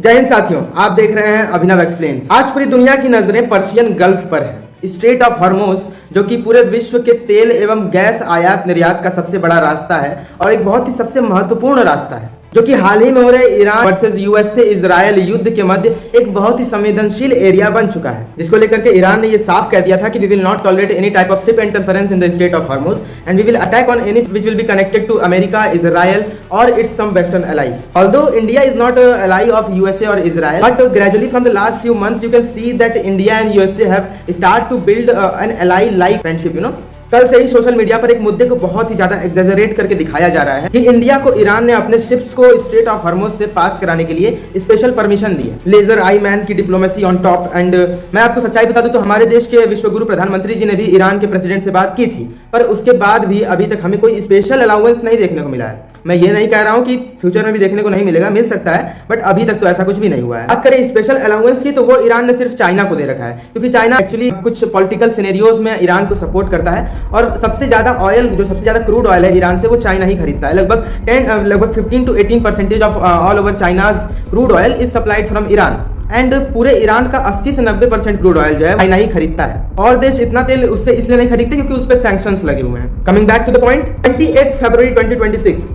जय हिंद साथियों, आप देख रहे हैं अभिनव एक्सप्लेन्स। आज पूरी दुनिया की नजरें पर्शियन गल्फ पर है। स्ट्रेट ऑफ हॉर्मुज जो कि पूरे विश्व के तेल एवं गैस आयात निर्यात का सबसे बड़ा रास्ता है और एक बहुत ही सबसे महत्वपूर्ण रास्ता है, जो कि हाल ही में हो रहे ईरान वर्सेस यूएसए इजराइल युद्ध के मध्य एक बहुत ही संवेदनशील एरिया बन चुका है, जिसको लेकर के ईरान ने ये साफ कह दिया था कि we will not tolerate any type of ship interference in the strait of Hormuz and we will attack on any which will be connected to America, Israel और its some western allies. Although India is not an ally of USA or Israel, but gradually from the last few months you can see that India and USA have started to build an ally-like friendship, कल से ही social media पर एक मुद्दे को बहुत ही ज्यादा exaggerate करके दिखाया जा रहा है कि इंडिया को ईरान ने अपने शिप्स को स्ट्रेट ऑफ हॉर्मुज से पास कराने के लिए स्पेशल परमिशन दी है। लेजर आई मैन की डिप्लोमेसी ऑन टॉप। एंड मैं आपको सच्चाई बता दूं तो हमारे देश के विश्वगुरु प्रधानमंत्री जी ने भी ईरान के प्रेसिडेंट से बात की थी, पर उसके बाद भी अभी तक हमें कोई स्पेशल अलाउंस नहीं देखने को मिला है। मैं ये नहीं कह रहा हूं कि फ्यूचर में भी देखने को नहीं मिलेगा, मिल सकता है, बट अभी तक तो ऐसा कुछ भी नहीं हुआ है। बात करें स्पेशल अलाउंस की तो वो ईरान ने सिर्फ चाइना को दे रखा है, क्योंकि चाइना एक्चुअली कुछ पॉलिटिकल सिनेरियोज में ईरान को सपोर्ट करता है और सबसे ज्यादा ऑयल, जो सबसे ज्यादा क्रूड ऑयल है ईरान से, वो चाइना ही खरीदता है। लगभग 15 to 18% of all over China's crude oil is supplied from Iran and पूरे ईरान का 80 से 90% क्रूड ऑयल जो है चाइना ही खरीदता है। और देश इतना तेल उससे इसलिए नहीं खरीदते क्योंकि उस पर सैंक्शंस लगे हुए हैं। Coming back to the point, 28 फरवरी 2026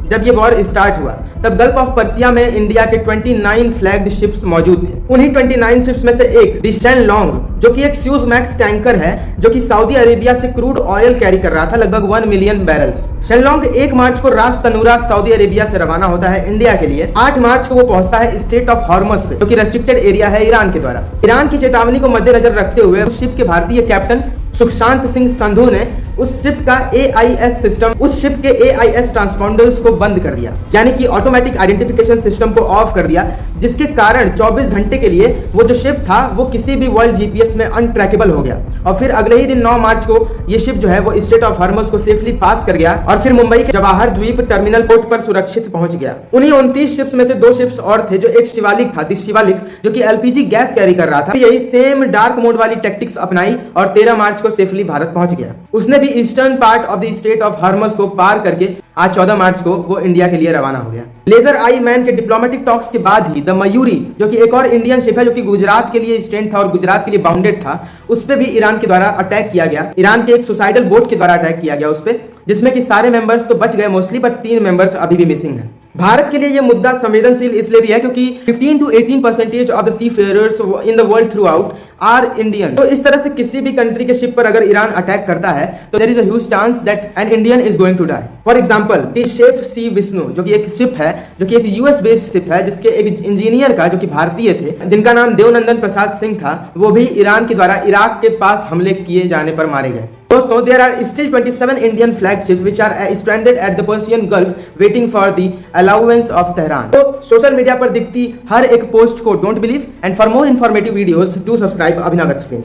जब ये वॉर स्टार्ट हुआ तब गल्फ ऑफ पर्सिया में इंडिया के 29 फ्लैग्ड शिप्स मौजूद थे। उन्हीं 29 शिप्स में से एक दी शेनलोंग, जो कि एक सुएज़मैक्स टैंकर है जो कि सऊदी अरेबिया से क्रूड ऑयल कैरी कर रहा था, लगभग 1 मिलियन बैरल्स। शेनलोंग 1 मार्च को रास तनूरा सऊदी अरेबिया से रवाना होता है इंडिया के लिए। 8 मार्च को वो पहुंचता है स्ट्रेट ऑफ हॉर्मुज पे, जो कि रेस्ट्रिक्टेड एरिया है ईरान के द्वारा। ईरान की चेतावनी को मद्देनजर रखते हुए उस शिप के भारतीय कैप्टन सुशांत सिंह संधू ने उस शिप का AIS सिस्टम, उस शिप के AIS ट्रांसपोंडर्स को बंद कर दिया, यानी कि ऑटोमेटिक आइडेंटिफिकेशन सिस्टम को ऑफ कर दिया, जिसके कारण 24 घंटे के लिए वो जो शिप था वो किसी भी वर्ल्ड GPS में अनट्रैकेबल हो गया। और फिर अगले ही दिन 9 मार्च को ये शिप जो है वो स्ट्रेट ऑफ हॉर्मुज को सेफली पास कर गया और फिर मुंबई के जवाहर द्वीप टर्मिनल पोर्ट पर सुरक्षित पहुंच गया। उन्हीं 29 शिप्स में से 2 शिप्स और थे, जो एक शिवालिक था, शिवालिक, जो कि LPG गैस कैरी कर रहा था। यही सेम डार्क मोड वाली टैक्टिक्स अपनाई और 13 मार्च को सेफली भारत पहुंच गया। उसने भी eastern part of the strait of Hormuz को पार करके आज 14 मार्च को वो इंडिया के लिए रवाना हो गया। लेजर आई मैन के डिप्लोमेटिक टॉक्स के बाद ही द मयूरी, जो कि एक और इंडियन शिप है जो कि गुजरात के लिए स्टैंड था और गुजरात के लिए बाउंडेड था, उस पे भी ईरान के द्वारा अटैक किया गया। ईरान के एक सुसाइडल बोट के द्वारा अटैक किया गया उस पे, जिसमें कि सारे मेंबर्स तो बच गए मोस्टली, बट 3 मेंबर्स अभी भी मिसिंग हैं। भारत के लिए यह मुद्दा संवेदनशील इसलिए भी है क्योंकि 15 to 18% of the seafarers in the world throughout are Indian. तो इस तरह से किसी भी कंट्री के शिप पर अगर ईरान अटैक करता है तो there is a huge chance that an Indian is going to die. For example the chef C Vishnu, जो कि एक शिप है, जो कि एक US बेस्ड शिप है, जिसके एक इंजीनियर का, जो कि भारतीय थे, जिनका नाम देवनंदन प्रसाद सिंह था, वो भी ईरान के द्वारा इराक के पास हमले किए जाने पर मारे गए। दोस्तों, there are still 27 Indian flagships which are stranded at the Persian Gulf waiting for the allowance of Tehran. तो सोशल मीडिया पर दिखती हर एक पोस्ट को don't believe and for more informative videos do subscribe Abhinav explains.